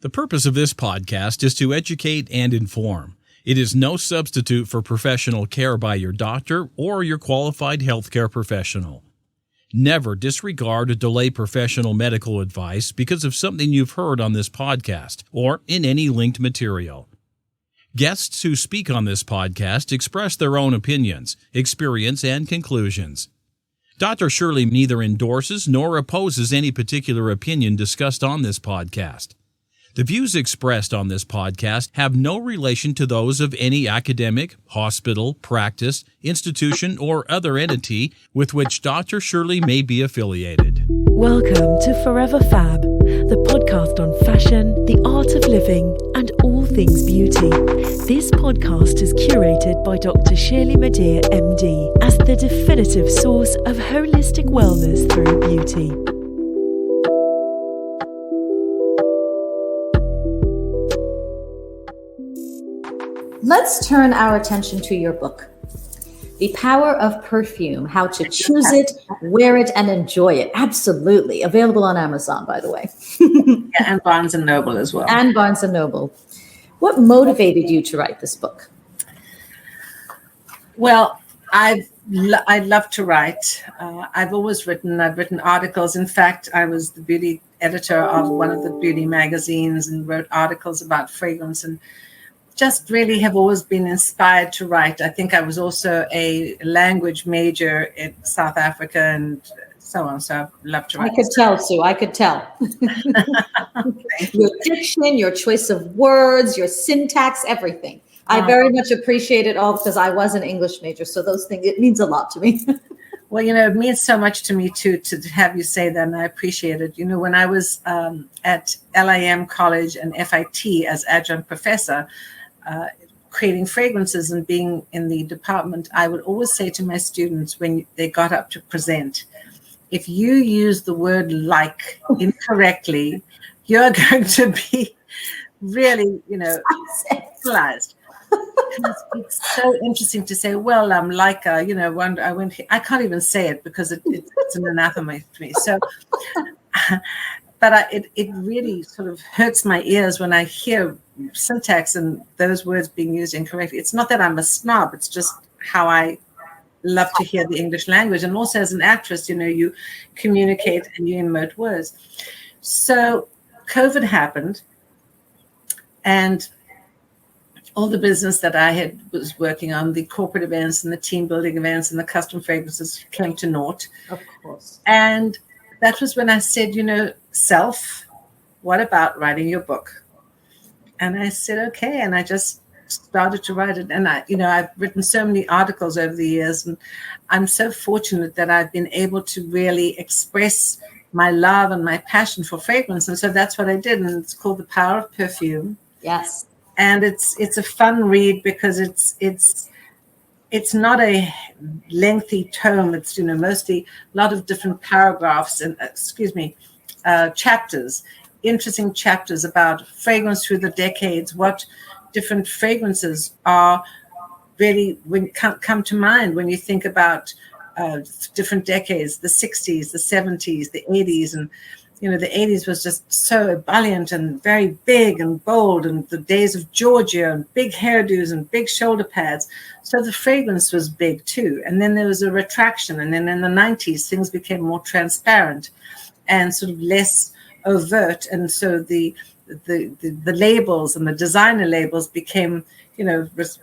The purpose of this podcast is to educate and inform. It is no substitute for professional care by your doctor or your qualified healthcare professional. Never disregard or delay professional medical advice because of something you've heard on this podcast or in any linked material. Guests who speak on this podcast express their own opinions, experience, and conclusions. Dr. Shirley neither endorses nor opposes any particular opinion discussed on this podcast. The views expressed on this podcast have no relation to those of any academic, hospital, practice, institution, or other entity with which Dr. Shirley may be affiliated. Welcome to Forever Fab, the podcast on fashion, the art of living, and all things beauty. This podcast is curated by Dr. Shirley Madeir, MD, as the definitive source of holistic wellness through beauty. Let's turn our attention to your book, The Power of Perfume, How to Choose It, Wear It, and Enjoy It. Absolutely. Available on Amazon, by the way. And Barnes & Noble as well. And Barnes & Noble. What motivated you to write this book? Well, I love to write. I've always written. I've written articles. In fact, I was the beauty editor of one of the beauty magazines and wrote articles about fragrance and just really have always been inspired to write. I think I was also a language major in South Africa and so on. So I love to write. I could tell, Sue. I could tell. Your diction, your choice of words, your syntax, everything. I very much appreciate it all because I was an English major. So those things, it means a lot to me. Well, it means so much to me, too, to have you say that, and I appreciate it. When I was at LIM College and FIT as adjunct professor, creating fragrances and being in the department, I would always say to my students when they got up to present, if you use the word like incorrectly, you're going to be really, penalized. It's so interesting to say, well, like, I can't even say it because it's an anathema to me. So, but it really sort of hurts my ears when I hear syntax and those words being used incorrectly. It's not that I'm a snob. It's just how I love to hear the English language. And also as an actress, you communicate and you emote words. So COVID happened and all the business that I was working on, the corporate events and the team building events and the custom fragrances came to naught. Of course. And that was when I said, self, what about writing your book? And I said, okay. And I just started to write it. And I've written so many articles over the years, and I'm so fortunate that I've been able to really express my love and my passion for fragrance. And so that's what I did. And it's called The Power of Perfume. Yes. And it's a fun read because it's not a lengthy tome. It's, mostly a lot of different paragraphs and, chapters, interesting chapters about fragrance through the decades, what different fragrances are really come to mind when you think about different decades, the 60s, the 70s, the 80s, and the 80s was just so ebullient and very big and bold, and the days of Georgia and big hairdos and big shoulder pads. So the fragrance was big too. And then there was a retraction. And then in the 90s, things became more transparent and sort of less overt. And so the labels and the designer labels became,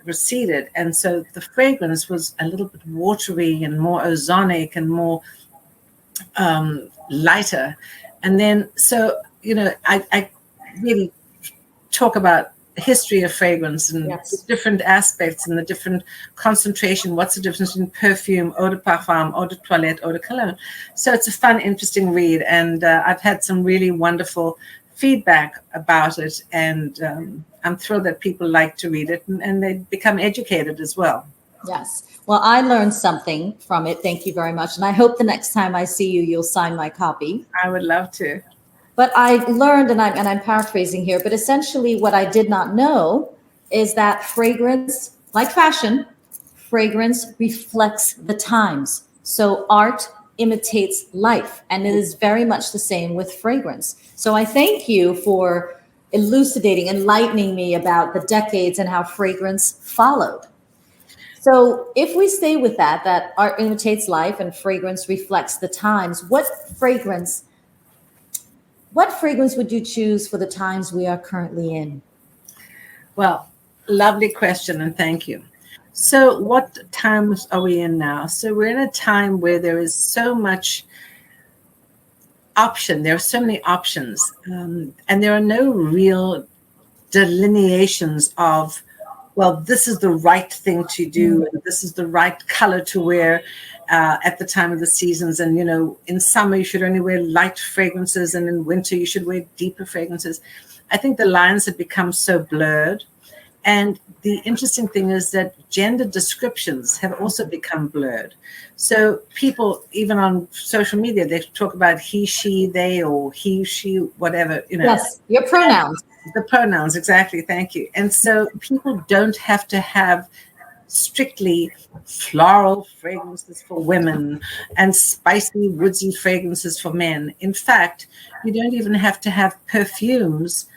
receded. And so the fragrance was a little bit watery and more ozonic and more lighter. And then, so, I really talk about the history of fragrance and the different aspects and the different concentration. What's the difference between perfume, eau de parfum, eau de toilette, eau de cologne? So it's a fun, interesting read. And I've had some really wonderful feedback about it. And I'm thrilled that people like to read it and they become educated as well. Yes. Well, I learned something from it. Thank you very much. And I hope the next time I see you, you'll sign my copy. I would love to. But I learned, and I'm paraphrasing here, but essentially what I did not know is that fragrance, like fashion, fragrance reflects the times. So art imitates life, and it is very much the same with fragrance. So I thank you for elucidating, enlightening me about the decades and how fragrance followed. So if we stay with that art imitates life and fragrance reflects the times, what fragrance would you choose for the times we are currently in? Well, lovely question, and thank you. So what times are we in now? So we're in a time where there is so much option. There are so many options, and there are no real delineations of, well, this is the right thing to do, and this is the right color to wear at the time of the seasons. And, in summer, you should only wear light fragrances, and in winter, you should wear deeper fragrances. I think the lines have become so blurred. And the interesting thing is that gender descriptions have also become blurred. So people, even on social media, they talk about he, she, they, or he, she, whatever. Yes, your pronouns. The pronouns, exactly. Thank you. And so people don't have to have strictly floral fragrances for women and spicy, woodsy fragrances for men. In fact, you don't even have to have perfumes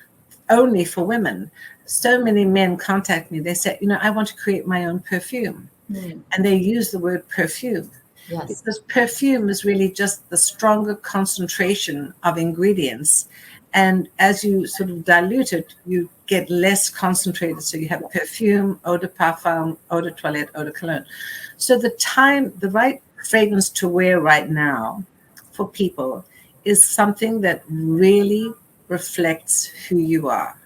only for women. So many men contact me. They say, I want to create my own perfume. And they use the word perfume. Yes. Because perfume is really just the stronger concentration of ingredients. And as you sort of dilute it, you get less concentrated. So you have perfume, eau de parfum, eau de toilette, eau de cologne. So the right fragrance to wear right now for people is something that really reflects who you are.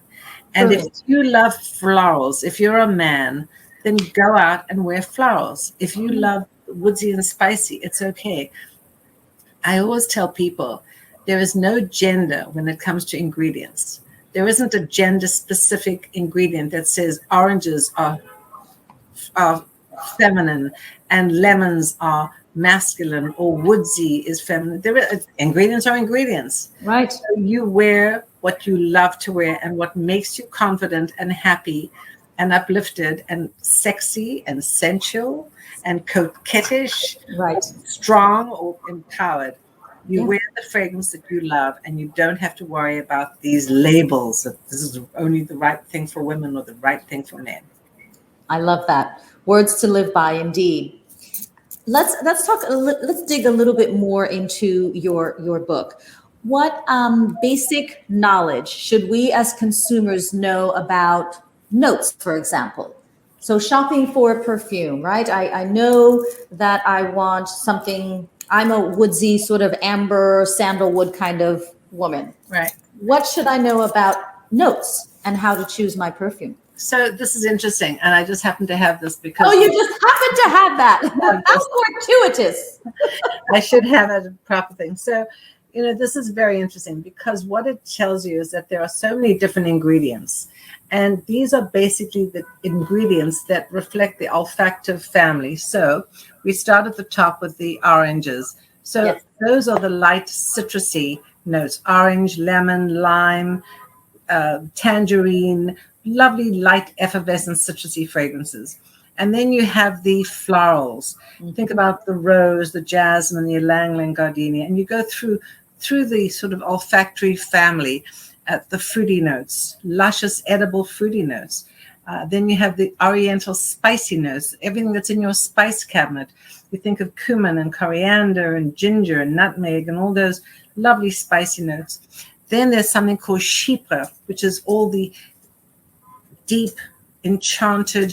And if you love florals, if you're a man, then go out and wear florals. If you love woodsy and spicy, it's okay. I always tell people there is no gender when it comes to ingredients. There isn't a gender-specific ingredient that says oranges are feminine and lemons are masculine or woodsy is feminine. Ingredients are ingredients. Right. So you wear what you love to wear and what makes you confident and happy and uplifted and sexy and sensual and coquettish, right, strong or empowered. You wear the fragrance that you love, and you don't have to worry about these labels that this is only the right thing for women or the right thing for men. I love that. Words to live by, indeed. Let's dig a little bit more into your book. What basic knowledge should we as consumers know about notes, for example? So shopping for perfume, right? I know that I want something. I'm a woodsy sort of amber sandalwood kind of woman. Right. What should I know about notes and how to choose my perfume? So this is interesting, and I just happen to have this because... Oh, you just happen to have that. That's fortuitous. I should have a proper thing. So, this is very interesting because what it tells you is that there are so many different ingredients. And these are basically the ingredients that reflect the olfactive family. So we start at the top with the oranges. So those are the light citrusy notes: orange, lemon, lime, tangerine, lovely light effervescent citrusy fragrances. And then you have the florals. Think about the rose, the jasmine, the ylang-ylang gardenia, and you go through the sort of olfactory family. The fruity notes, luscious, edible fruity notes. Then you have the oriental spicy notes, everything that's in your spice cabinet. You think of cumin and coriander and ginger and nutmeg and all those lovely spicy notes. Then there's something called chypre, which is all the deep, enchanted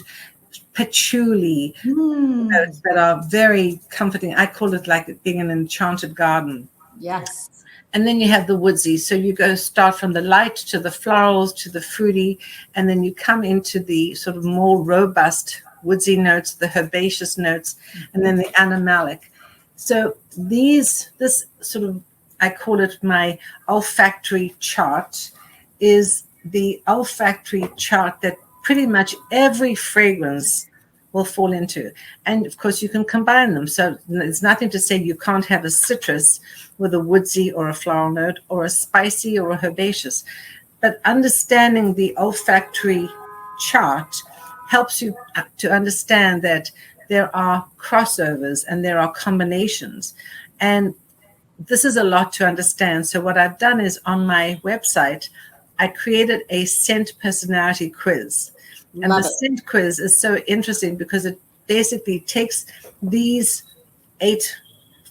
patchouli notes that are very comforting. I call it like being an enchanted garden. Yes. And then you have the woodsy. So you start from the light to the florals to the fruity, and then you come into the sort of more robust woodsy notes, the herbaceous notes, and then the animalic. So this sort of, I call it my olfactory chart, is the olfactory chart that pretty much every fragrance will fall into. And of course you can combine them. So there's nothing to say you can't have a citrus with a woodsy or a floral note, or a spicy or a herbaceous. But understanding the olfactory chart helps you to understand that there are crossovers and there are combinations. And this is a lot to understand. So what I've done is on my website, I created a scent personality quiz. And Love the it. scent quiz is so interesting because it basically takes these 8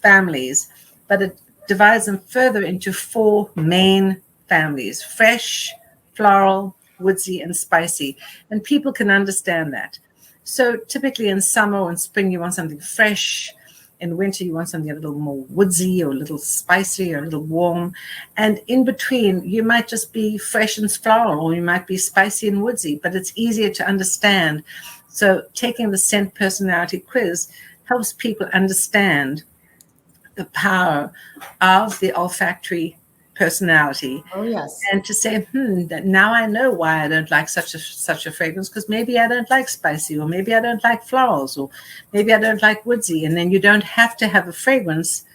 families, but it divides them further into 4 main families: fresh, floral, woodsy, and spicy. And people can understand that. So typically in summer or in spring, you want something fresh. In winter, you want something a little more woodsy or a little spicy or a little warm. And in between, you might just be fresh and floral, or you might be spicy and woodsy, but it's easier to understand. So taking the scent personality quiz helps people understand the power of the olfactory personality. Oh, yes. And to say, that now I know why I don't like such a fragrance, because maybe I don't like spicy, or maybe I don't like florals, or maybe I don't like woodsy. And then you don't have to have a fragrance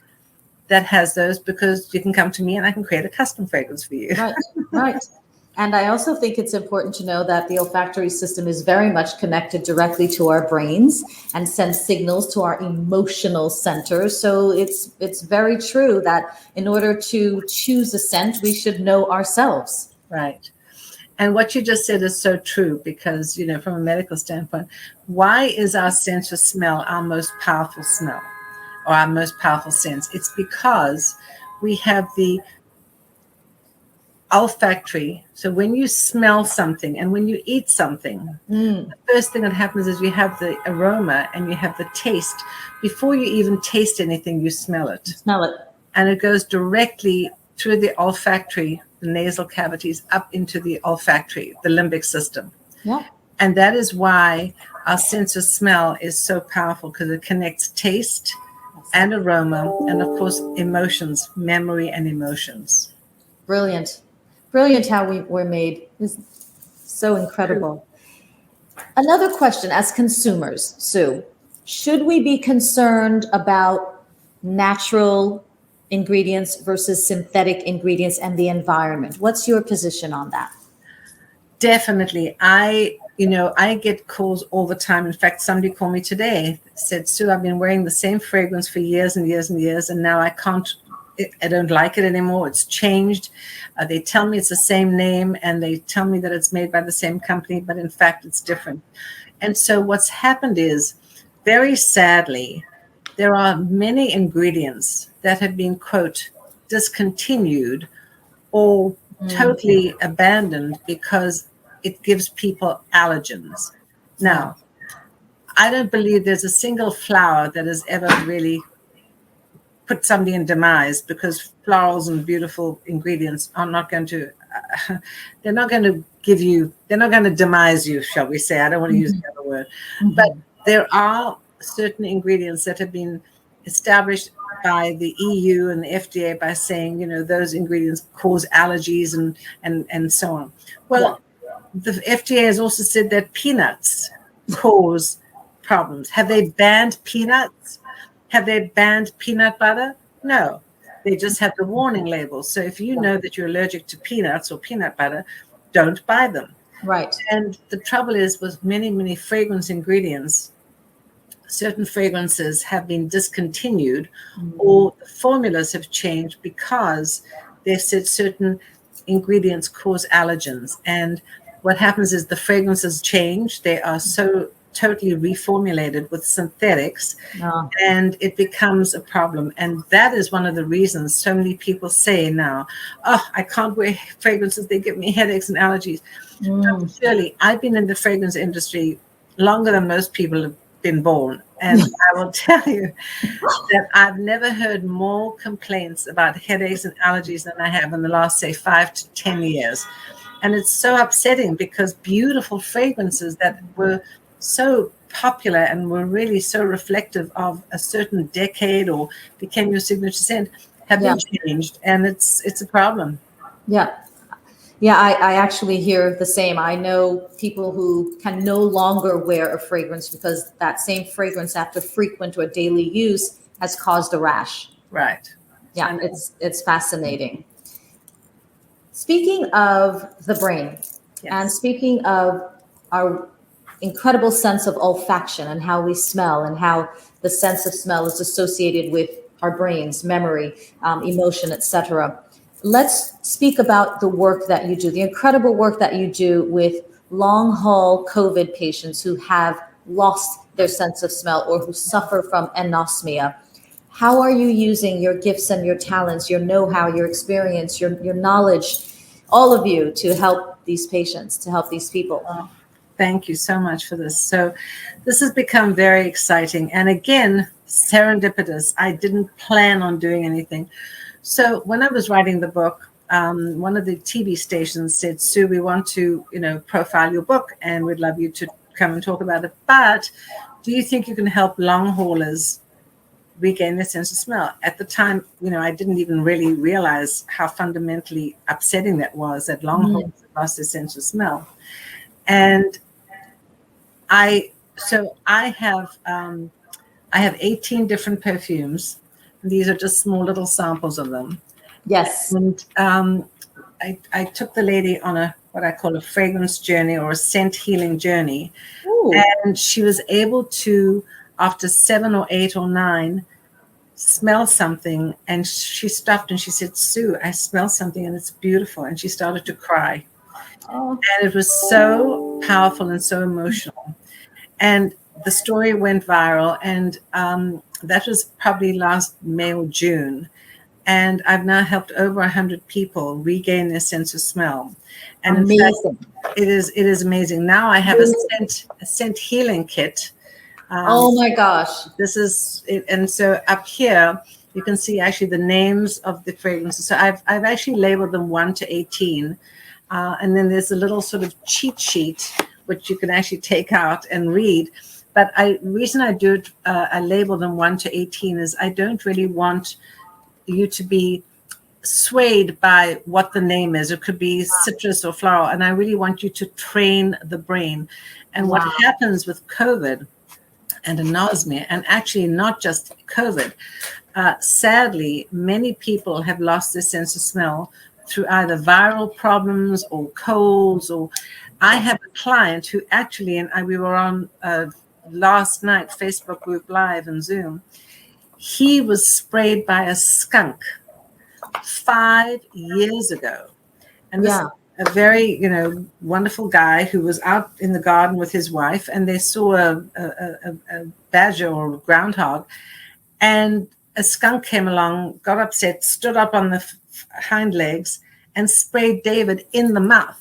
that has those, because you can come to me and I can create a custom fragrance for you. Right, right. And I also think it's important to know that the olfactory system is very much connected directly to our brains and sends signals to our emotional centers. So it's very true that in order to choose a scent, we should know ourselves. Right. And what you just said is so true, because, from a medical standpoint, why is our sense of smell our most powerful smell, or our most powerful sense? It's because we have the olfactory. So when you smell something and when you eat something, the first thing that happens is you have the aroma and you have the taste. Before you even taste anything, you smell it. Smell it. And it goes directly through the olfactory, the nasal cavities, up into the olfactory, the limbic system. Yeah. And that is why our sense of smell is so powerful, because it connects taste and aroma, and of course emotions, memory and emotions. Brilliant. Brilliant how we're made. It's so incredible. Another question: as consumers, Sue, should we be concerned about natural ingredients versus synthetic ingredients and the environment? What's your position on that? Definitely. I get calls all the time. In fact, somebody called me today, said, Sue, I've been wearing the same fragrance for years and years and years, and now I don't like it anymore. It's changed. They tell me it's the same name, and they tell me that it's made by the same company, but in fact, it's different. And so what's happened is, very sadly, there are many ingredients that have been, quote, discontinued or totally abandoned because it gives people allergens. Now, I don't believe there's a single flower that has ever really put somebody in demise, because florals and beautiful ingredients are not going to, they're not going to demise you, shall we say. I don't want to use the other word. But there are certain ingredients that have been established by the EU and the FDA by saying, those ingredients cause allergies and so on. Well, the FDA has also said that peanuts cause problems. Have they banned peanuts? Have they banned peanut butter? No, they just have the warning labels. So if you know that you're allergic to peanuts or peanut butter, don't buy them. Right. And the trouble is, with many, many fragrance ingredients, certain fragrances have been discontinued or the formulas have changed because they said certain ingredients cause allergens. And what happens is the fragrances change. They are so totally reformulated with synthetics, and it becomes a problem. And that is one of the reasons so many people say now, I can't wear fragrances, they give me headaches and allergies. Surely, I've been in the fragrance industry longer than most people have been born, and I will tell you that I've never heard more complaints about headaches and allergies than I have in the last, say, 5 to 10 years. And it's so upsetting, because beautiful fragrances that were so popular and were really so reflective of a certain decade or became your signature scent have been changed, and it's a problem. I actually hear the same. I know people who can no longer wear a fragrance because that same fragrance, after frequent or daily use, has caused a rash. Right. Yeah, it's fascinating. Speaking of the brain, and speaking of our incredible sense of olfaction and how we smell, and how the sense of smell is associated with our brains, memory, emotion, etc. let's speak about the work that you do, the incredible work that you do with long haul COVID patients who have lost their sense of smell or who suffer from anosmia. How are you using your gifts and your talents, your know-how, your experience, your knowledge, all of you, to help these patients, to help these people? Oh, thank you so much for this. So this has become very exciting. And again, serendipitous. I didn't plan on doing anything. So when I was writing the book, one of the TV stations said, Sue, we want to, profile your book and we'd love you to come and talk about it. But do you think you can help long haulers regain their sense of smell? At the time, I didn't even really realize how fundamentally upsetting that was, that long haulers lost their sense of smell. And I have 18 different perfumes. These are just small little samples of them. Yes. And I took the lady on what I call a fragrance journey or a scent healing journey. Ooh. And she was able to, after 7 or 8 or 9, smell something. And she stopped and she said, Sue, I smell something and it's beautiful. And she started to cry. Oh. And it was so powerful and so emotional. And the story went viral. And that was probably last May or June. And I've now helped over 100 people regain their sense of smell. And amazing. In fact, it is amazing. Now I have a scent healing kit. Oh my gosh. This is it. And so up here, you can see actually the names of the fragrances. So I've actually labeled them 1 to 18. And then there's a little sort of cheat sheet, which you can actually take out and read. But the reason I do it, I label them 1 to 18 is I don't really want you to be swayed by what the name is. It could be citrus or floral. And I really want you to train the brain. And what happens with COVID and anosmia, and actually not just COVID, sadly, many people have lost their sense of smell through either viral problems or colds. Or I have a client who actually, and we were on last night, Facebook group live and Zoom. He was sprayed by a skunk 5 years ago. And this is a very, wonderful guy who was out in the garden with his wife, and they saw a badger or a groundhog, and a skunk came along, got upset, stood up on the hind legs, and sprayed David in the mouth.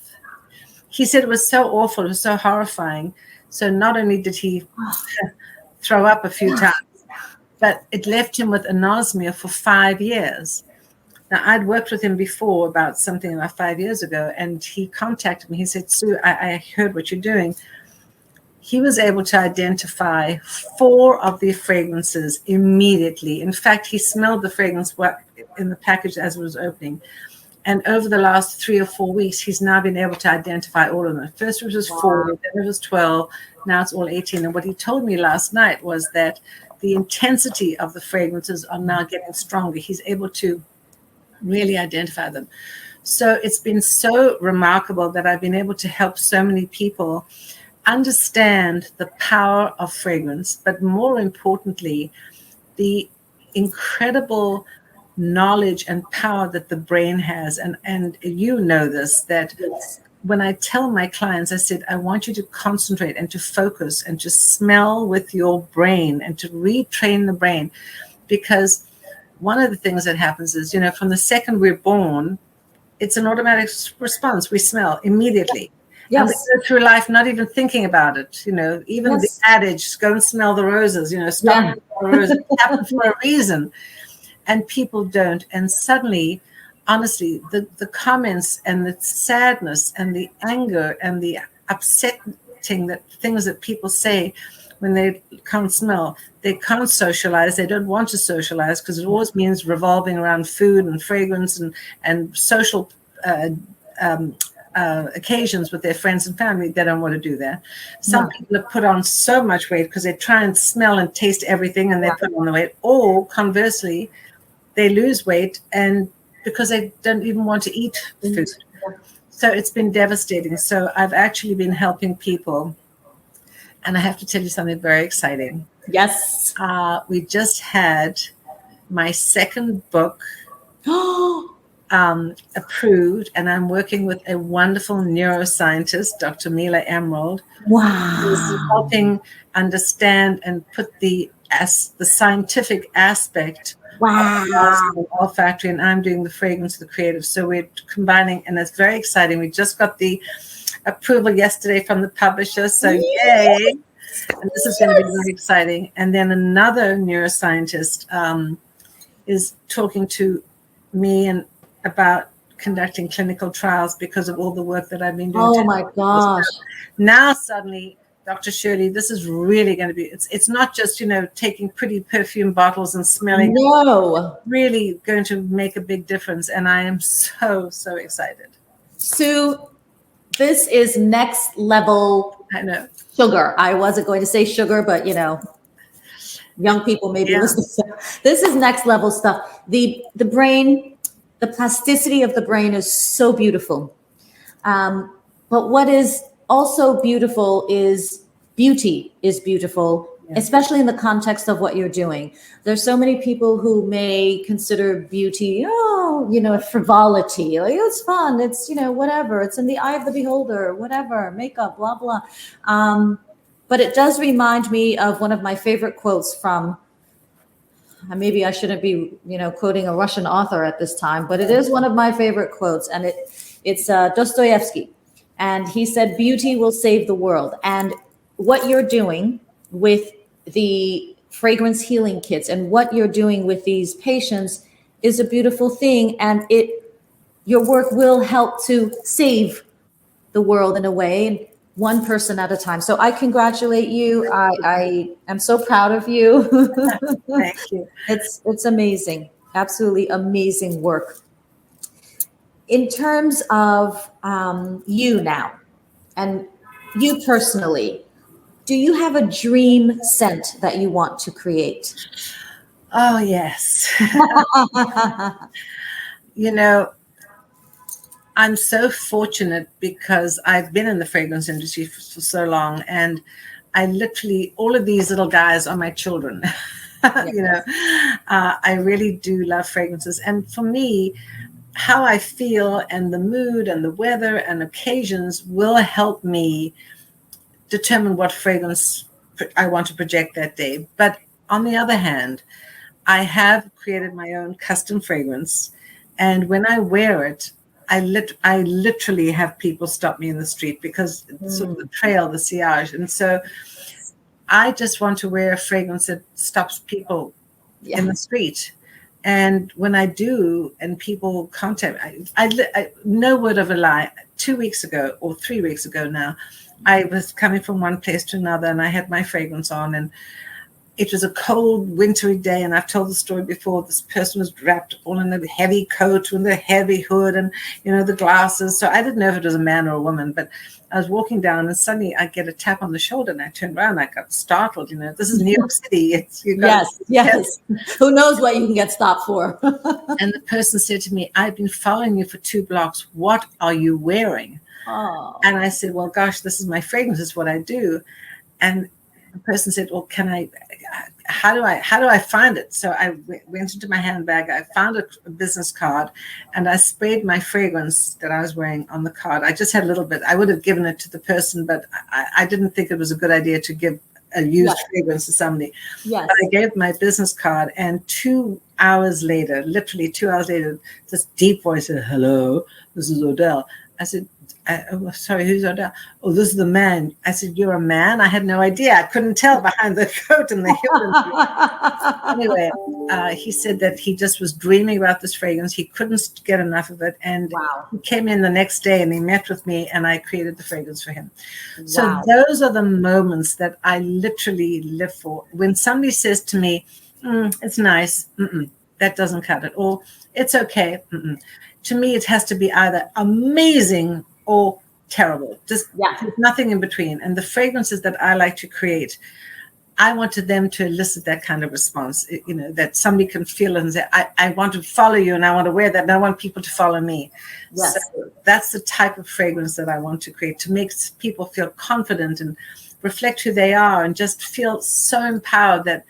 He said it was so awful, it was so horrifying. So not only did he throw up a few times, but it left him with anosmia for 5 years. Now, I'd worked with him before about something about 5 years ago, and he contacted me. He said, Sue, I heard what you're doing. He was able to identify 4 of the fragrances immediately. In fact, he smelled the fragrance in the package as it was opening. And over the last 3 or 4 weeks, he's now been able to identify all of them. First it was 4, then it was 12, now it's all 18. And what he told me last night was that the intensity of the fragrances are now getting stronger. He's able to really identify them. So it's been so remarkable that I've been able to help so many people understand the power of fragrance, but more importantly, the incredible knowledge and power that the brain has. And you know this, that when I tell my clients, I said, I want you to concentrate and to focus and to smell with your brain and to retrain the brain. Because one of the things that happens is, from the second we're born, it's an automatic response. We smell immediately. Yes. And we go through life not even thinking about it. Even the adage, go and smell the roses, stop the roses. It happens for a reason. And people don't. And suddenly, honestly, the comments and the sadness and the anger and the upsetting things that people say when they can't smell, they can't socialize, they don't want to socialize because it always means revolving around food and fragrance and social occasions with their friends and family. They don't want to do that. Some people have put on so much weight because they try and smell and taste everything and they put on the weight. Or conversely, they lose weight and because they don't even want to eat food. So it's been devastating. So I've actually been helping people. And I have to tell you something very exciting. Yes. We just had my second book approved, and I'm working with a wonderful neuroscientist, Dr. Mila Emerald, who's Wow. helping understand and put the scientific aspect of Wow. arousal and olfactory, and I'm doing the fragrance, the creative. So we're combining, and it's very exciting. We just got the approval yesterday from the publisher, so yay! And this is going to be very exciting. And then another neuroscientist is talking to me and about conducting clinical trials because of all the work that I've been doing. Oh my gosh. Now suddenly, Dr. Shirley, this is really going to be, it's not just, taking pretty perfume bottles and smelling. No. Really going to make a big difference. And I am so, so excited. Sue, this is next level. I know. Sugar. I wasn't going to say sugar, but young people maybe listen. This is next level stuff. The brain, the plasticity of the brain is so beautiful. But what is also beautiful is beauty is beautiful, especially in the context of what you're doing. There's so many people who may consider beauty, frivolity. Like, it's fun. It's, whatever. It's in the eye of the beholder, whatever, makeup, blah, blah. But it does remind me of one of my favorite quotes from, maybe I shouldn't be, quoting a Russian author at this time, but it is one of my favorite quotes. And it's Dostoevsky. And he said, beauty will save the world. And what you're doing with the fragrance healing kits and what you're doing with these patients is a beautiful thing. And your work will help to save the world in a way, one person at a time. So I congratulate you. I am so proud of you. Thank you. It's amazing. Absolutely amazing work. In terms of you now, and you personally, do you have a dream scent that you want to create? Oh, yes. I'm so fortunate because I've been in the fragrance industry for so long, and I literally, all of these little guys are my children. I really do love fragrances. And for me, how I feel and the mood and the weather and occasions will help me determine what fragrance I want to project that day. But on the other hand, I have created my own custom fragrance. And when I wear it, I literally have people stop me in the street because it's sort of the trail, the sillage. And so I just want to wear a fragrance that stops people in the street. And when I do, and people contact, I no word of a lie, 2 weeks ago or 3 weeks ago now, I was coming from one place to another and I had my fragrance on, and it was a cold, wintry day. And I've told the story before. This person was wrapped all in a heavy coat with a heavy hood and, the glasses. So I didn't know if it was a man or a woman, but I was walking down and suddenly I get a tap on the shoulder and I turned around. I got startled. This is New York City. Yes. Who knows what you can get stopped for? And the person said to me, I've been following you for 2 blocks. What are you wearing? Oh. And I said, well, gosh, this is my fragrance. This is what I do. And the person said, well, how do I find it? So I went into my handbag. I found a business card and I sprayed my fragrance that I was wearing on the card. I just had a little bit. I would have given it to the person, but I didn't think it was a good idea to give a used fragrance to somebody. Yes. But I gave my business card, and 2 hours later, literally 2 hours later, this deep voice said, hello, this is Odell. I said, sorry, who's Odell? Oh, this is the man. I said, you're a man? I had no idea. I couldn't tell behind the coat and the hill. Anyway, he said that he just was dreaming about this fragrance. He couldn't get enough of it. And he came in the next day and he met with me and I created the fragrance for him. Wow. So those are the moments that I literally live for. When somebody says to me, it's nice, that doesn't cut it. Or it's okay. To me, it has to be either amazing or terrible. Just there's nothing in between. And the fragrances that I like to create, I wanted them to elicit that kind of response, that somebody can feel and say, I want to follow you and I want to wear that and I want people to follow me. Yes. So that's the type of fragrance that I want to create, to make people feel confident and reflect who they are and just feel so empowered that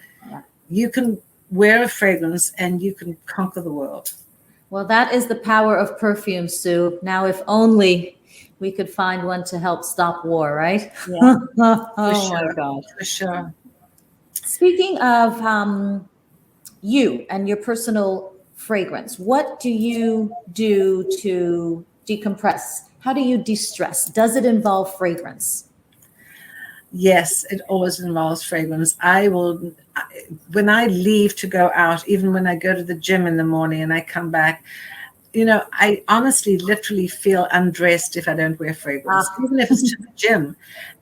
you can wear a fragrance and you can conquer the world. Well, that is the power of perfume, Sue. Now, if only we could find one to help stop war, right? Yeah, Oh sure, my gosh. for sure. Speaking of you and your personal fragrance, what do you do to decompress? How do you de-stress? Does it involve fragrance? Yes, it always involves fragrance. When I leave to go out, even when I go to the gym in the morning and I come back, I honestly literally feel undressed if I don't wear fragrance, even if it's to the gym.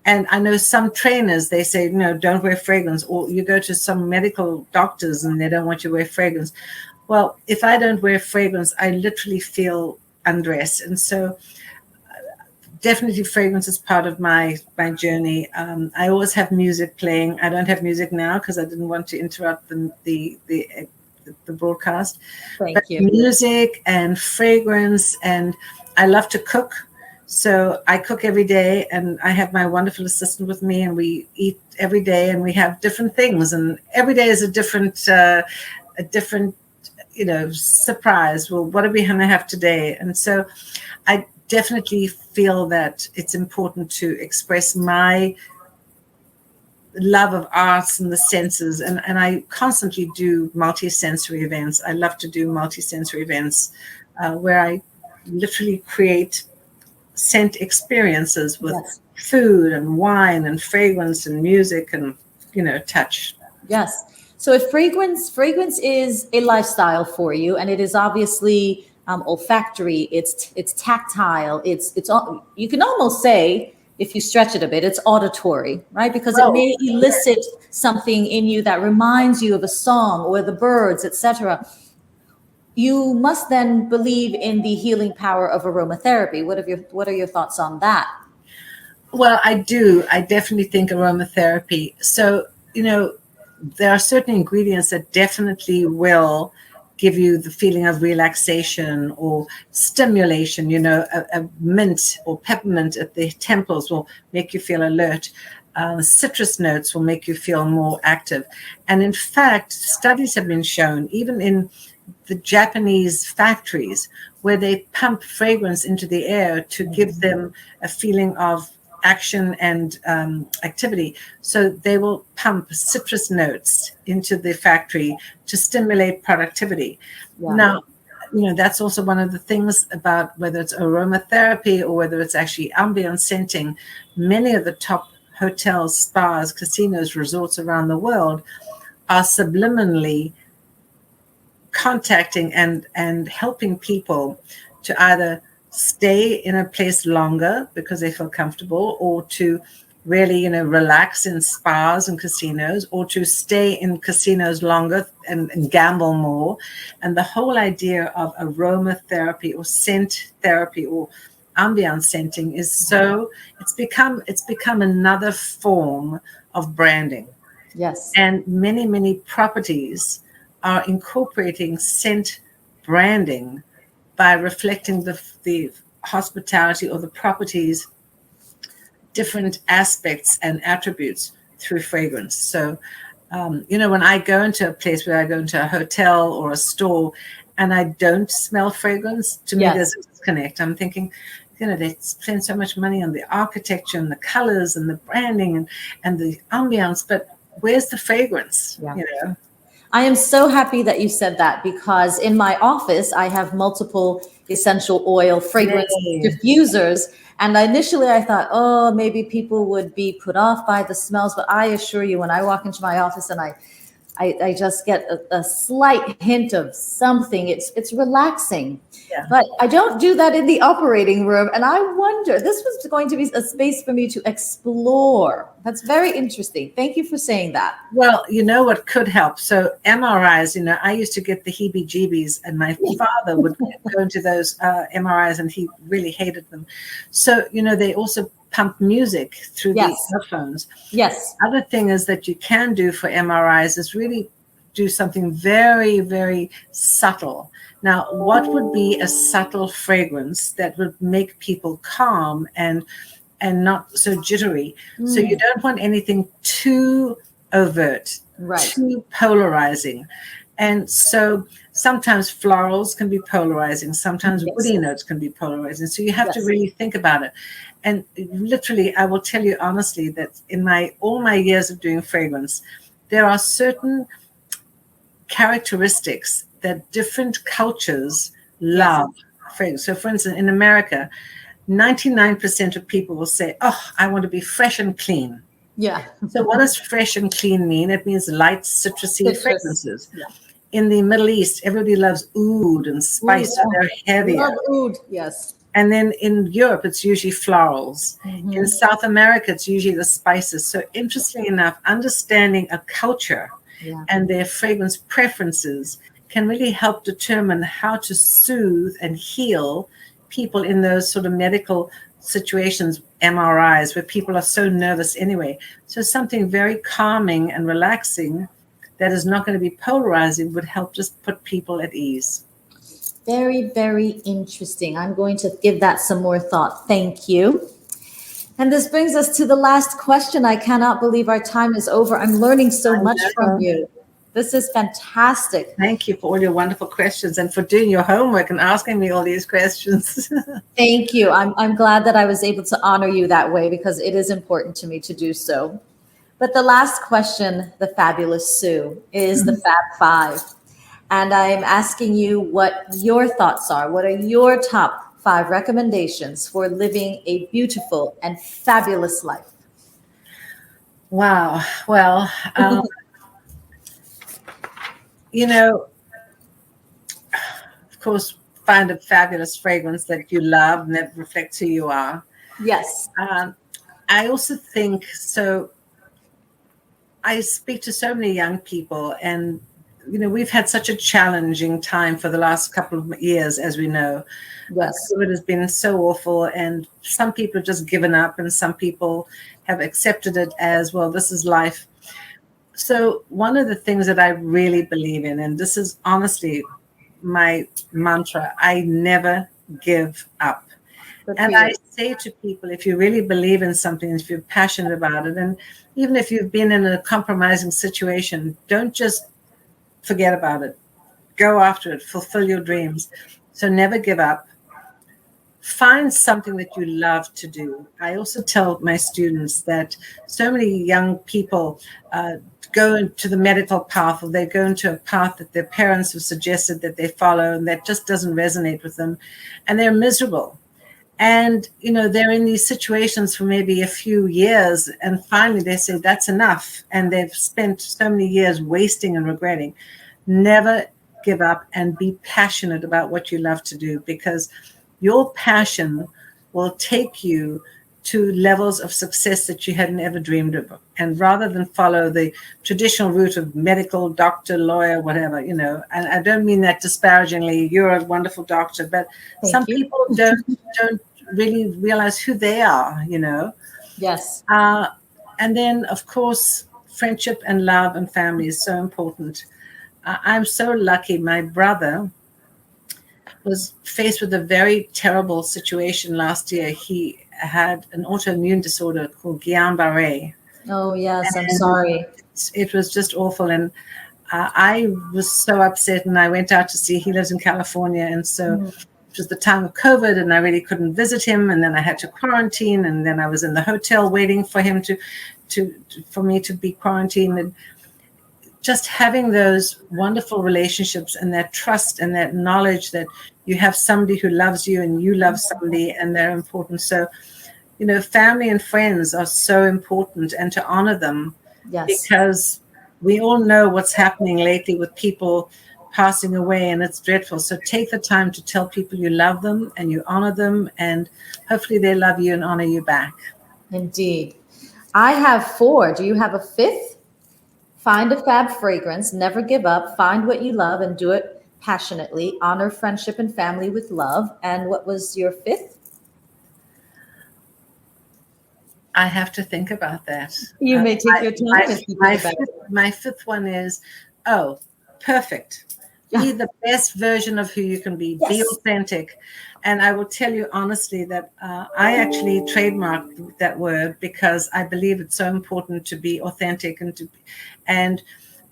And I know some trainers, they say, no, don't wear fragrance. Or you go to some medical doctors and they don't want you to wear fragrance. Well, if I don't wear fragrance, I literally feel undressed. And so definitely fragrance is part of my journey. I always have music playing. I don't have music now because I didn't want to interrupt the broadcast. Thank But you. music and fragrance, and I love to cook. So I cook every day, and I have my wonderful assistant with me, and we eat every day, and we have different things, and every day is a different surprise. Well, what are we going to have today? And so I definitely feel that it's important to express my love of arts and the senses, and I constantly do multi-sensory events. I love to do multi-sensory events where I literally create scent experiences with food and wine and fragrance and music and touch. Yes. So if fragrance is a lifestyle for you, and it is obviously olfactory, it's tactile, it's all, you can almost say, if you stretch it a bit, it's auditory, right? Because it may elicit something in you that reminds you of a song or the birds, etc. You must then believe in the healing power of aromatherapy. What are your thoughts on that? Well, I do. I definitely think aromatherapy. So, there are certain ingredients that definitely will give you the feeling of relaxation or stimulation. A mint or peppermint at the temples will make you feel alert. Citrus notes will make you feel more active. And in fact, studies have been shown, even in the Japanese factories, where they pump fragrance into the air to give them a feeling of action and activity. So they will pump citrus notes into the factory to stimulate productivity. Yeah. Now, that's also one of the things about whether it's aromatherapy or whether it's actually ambient scenting. Many of the top hotels, spas, casinos, resorts around the world are subliminally contacting and helping people to either stay in a place longer because they feel comfortable, or to really, relax in spas and casinos, or to stay in casinos longer and gamble more. And the whole idea of aromatherapy or scent therapy or ambient scenting is it's become another form of branding. Yes. And many, many properties are incorporating scent branding by reflecting the hospitality or the property's different aspects and attributes through fragrance. So, when I go into a place, where I go into a hotel or a store and I don't smell fragrance, to me there's a disconnect. I'm thinking, they spend so much money on the architecture and the colors and the branding and the ambiance, but where's the fragrance? Yeah. I am so happy that you said that, because in my office, I have multiple essential oil fragrance diffusers. And initially I thought, maybe people would be put off by the smells. But I assure you, when I walk into my office and I just get a slight hint of something, it's relaxing. Yeah. But I don't do that in the operating room. And I wonder, this was going to be a space for me to explore. That's very interesting. Thank you for saying that. Well, what could help? So MRIs, I used to get the heebie-jeebies, and my father would go into those MRIs, and he really hated them. So, they also pump music through the headphones. Yes. Other thing is that you can do for MRIs is really do something very, very subtle. Now, what would be a subtle fragrance that would make people calm and not so jittery? So you don't want anything too overt, too polarizing. And so sometimes florals can be polarizing. Sometimes Yes. woody notes can be polarizing. So you have to Yes. really think about it. And literally, I will tell you honestly that in all my years of doing fragrance, there are certain characteristics that different cultures love fragrance. So for instance, in America, 99% of people will say, oh, I want to be fresh and clean. Yeah. So what does fresh and clean mean? It means light, citrusy fragrances. Yeah. In the Middle East, everybody loves oud and spice, so they're heavier. Love oud, yes. And then in Europe, it's usually florals. In South America, it's usually the spices. So interestingly enough, understanding a culture and their fragrance preferences can really help determine how to soothe and heal people in those sort of medical situations, MRIs, where people are so nervous anyway. So something very calming and relaxing that is not going to be polarizing would help just put people at ease. Very, very interesting. I'm going to give that some more thought. Thank you. And this brings us to the last question. I cannot believe our time is over. I'm learning so much from you. This is fantastic. Thank you for all your wonderful questions and for doing your homework and asking me all these questions. Thank you. I'm glad that I was able to honor you that way because it is important to me to do so. But the last question, the fabulous Sue, is the Fab Five. And I'm asking you what your thoughts are. What are your top 5 recommendations for living a beautiful and fabulous life? Wow. Well, of course, find a fabulous fragrance that you love and that reflects who you are. Yes. I also think so. I speak to so many young people, and we've had such a challenging time for the last couple of years, as we know. Yes. COVID has been so awful, and some people have just given up, and some people have accepted it as, well, this is life. So one of the things that I really believe in, and this is honestly my mantra, I never give up. And I say to people, if you really believe in something, if you're passionate about it, and even if you've been in a compromising situation, don't just forget about it. Go after it. Fulfill your dreams. So never give up. Find something that you love to do. I also tell my students that so many young people go into the medical path, or they go into a path that their parents have suggested that they follow, and that just doesn't resonate with them, and they're miserable. And, they're in these situations for maybe a few years, and finally they say, that's enough. And they've spent so many years wasting and regretting. Never give up and be passionate about what you love to do, because your passion will take you to levels of success that you hadn't ever dreamed of. And rather than follow the traditional route of medical, doctor, lawyer, whatever, and I don't mean that disparagingly, you're a wonderful doctor, but some people don't really realize who they are, Yes. And then, of course, friendship and love and family is so important. I'm so lucky. My brother was faced with a very terrible situation last year. He had an autoimmune disorder called Guillain-Barré. Oh, yes. I'm sorry. It was just awful. And I was so upset, and I went out to see, he lives in California. And so it was the time of COVID, and I really couldn't visit him. And then I had to quarantine. And then I was in the hotel waiting for him for me to be quarantined. And just having those wonderful relationships and that trust and that knowledge that you have somebody who loves you and you love somebody, and they're important. So, family and friends are so important, and to honor them, because we all know what's happening lately with people passing away, and it's dreadful. So take the time to tell people you love them and you honor them, and hopefully they love you and honor you back. Indeed. I have 4. Do you have a 5th? Find a fab fragrance, never give up, find what you love and do it passionately, honor friendship and family with love. And what was your 5th? I have to think about that. You may take your time and think about it. My 5th one is, perfect. Be the best version of who you can be. Yes. Be authentic. And I will tell you honestly that I actually trademarked that word because I believe it's so important to be authentic and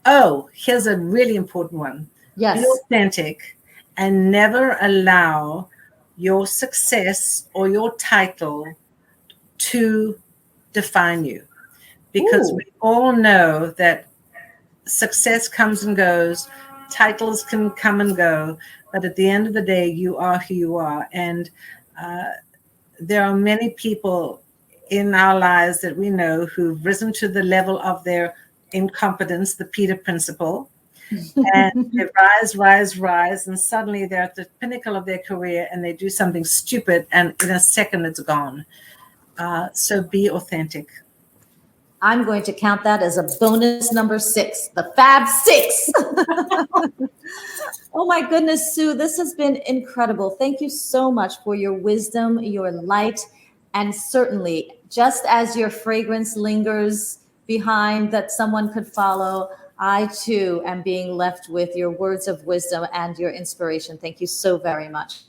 Oh, here's a really important one. Yes. Be authentic and never allow your success or your title to define you. Because Ooh. we all know that success comes and goes, titles can come and go, but at the end of the day, you are who you are. And there are many people in our lives that we know who've risen to the level of their incompetence, the Peter principle, and they rise, and suddenly they're at the pinnacle of their career and they do something stupid, and in a second it's gone. So be authentic. I'm going to count that as a bonus number 6, the Fab 6. Oh my goodness, Sue, this has been incredible. Thank you so much for your wisdom, your light, and certainly just as your fragrance lingers behind that someone could follow, I too am being left with your words of wisdom and your inspiration. Thank you so very much.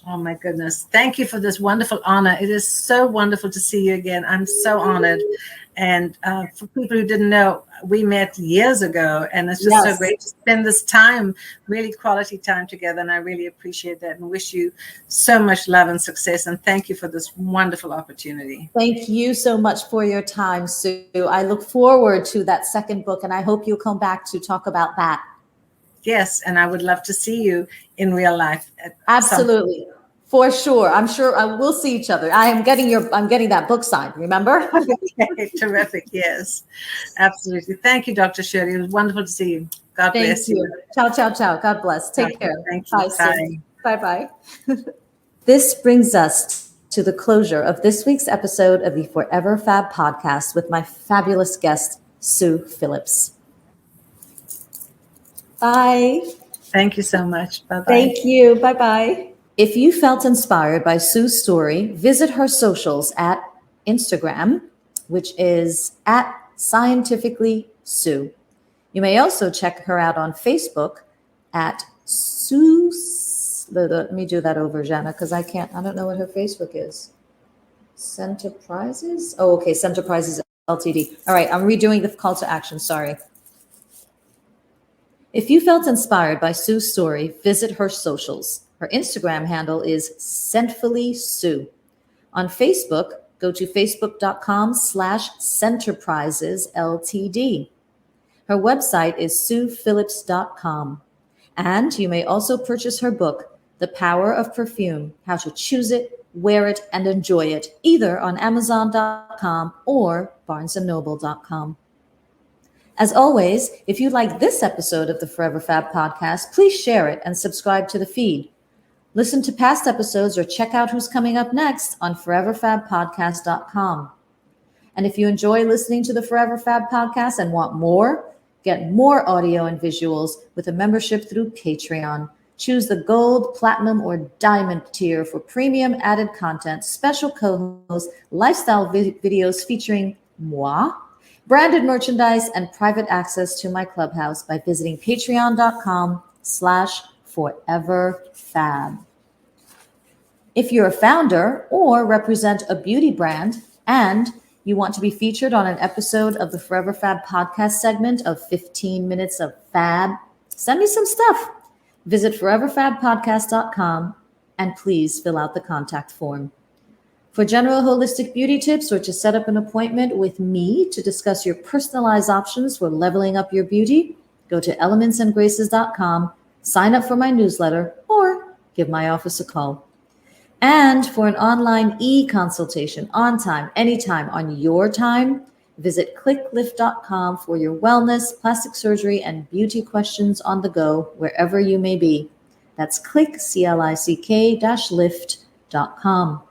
Oh my goodness. Thank you for this wonderful honor. It is so wonderful to see you again. I'm so honored. And for people who didn't know, we met years ago, and it's just so great to spend this time, really quality time together. And I really appreciate that and wish you so much love and success. And thank you for this wonderful opportunity. Thank you so much for your time, Sue. I look forward to that second book, and I hope you'll come back to talk about that. Yes, and I would love to see you in real life. Absolutely. For sure. I'm sure we'll see each other. I'm getting that book signed, remember? Okay, terrific. Yes, absolutely. Thank you, Dr. Shirley. It was wonderful to see you. God bless you. Ciao, ciao, ciao. God bless. Take care. Thank you. Bye. Bye-bye. This brings us to the closure of this week's episode of the Forever Fab podcast with my fabulous guest, Sue Phillips. Bye. Thank you so much. Bye-bye. Thank you. Bye-bye. If you felt inspired by Sue's story, visit her socials at Instagram, which is at Scientifically Sue. You may also check her out on Facebook at Sue. Let me do that over, Jana, because I don't know what her Facebook is. Scenterprises? Oh, okay. Scenterprises Ltd. All right. I'm redoing the call to action. Sorry. If you felt inspired by Sue's story, visit her socials. Her Instagram handle is Scentfully Sue. On Facebook, go to facebook.com/Scenterprises Ltd. Her website is SuePhillips.com. And you may also purchase her book, The Power of Perfume, How to Choose It, Wear It, and Enjoy It, either on Amazon.com or BarnesandNoble.com. As always, if you like this episode of the Forever Fab podcast, please share it and subscribe to the feed. Listen to past episodes or check out who's coming up next on foreverfabpodcast.com. And if you enjoy listening to the Forever Fab podcast and want more, get more audio and visuals with a membership through Patreon. Choose the gold, platinum, or diamond tier for premium added content, special co-hosts, lifestyle videos featuring moi, branded merchandise, and private access to my clubhouse by visiting patreon.com/foreverfab. If you're a founder or represent a beauty brand and you want to be featured on an episode of the Forever Fab podcast segment of 15 minutes of fab, send me some stuff. Visit foreverfabpodcast.com and please fill out the contact form. For general holistic beauty tips or to set up an appointment with me to discuss your personalized options for leveling up your beauty, go to elementsandgraces.com, sign up for my newsletter, or give my office a call. And for an online e-consultation on time, anytime, on your time, visit clicklift.com for your wellness, plastic surgery, and beauty questions on the go, wherever you may be. That's click-lift.com.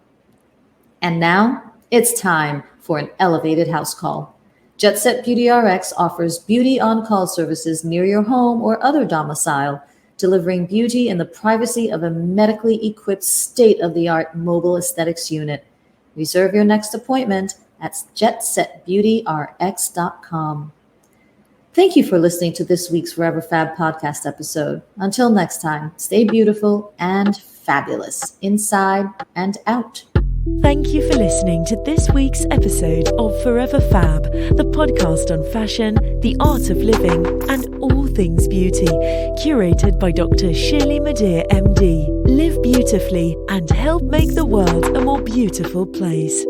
And now it's time for an elevated house call. Jet Set Beauty RX offers beauty on-call services near your home or other domicile, delivering beauty in the privacy of a medically equipped state-of-the-art mobile aesthetics unit. Reserve your next appointment at jetsetbeautyrx.com. Thank you for listening to this week's Forever Fab podcast episode. Until next time, stay beautiful and fabulous inside and out. Thank you for listening to this week's episode of Forever Fab, the podcast on fashion, the art of living, and all things beauty, curated by Dr. Shirley Madeir, MD. Live beautifully and help make the world a more beautiful place.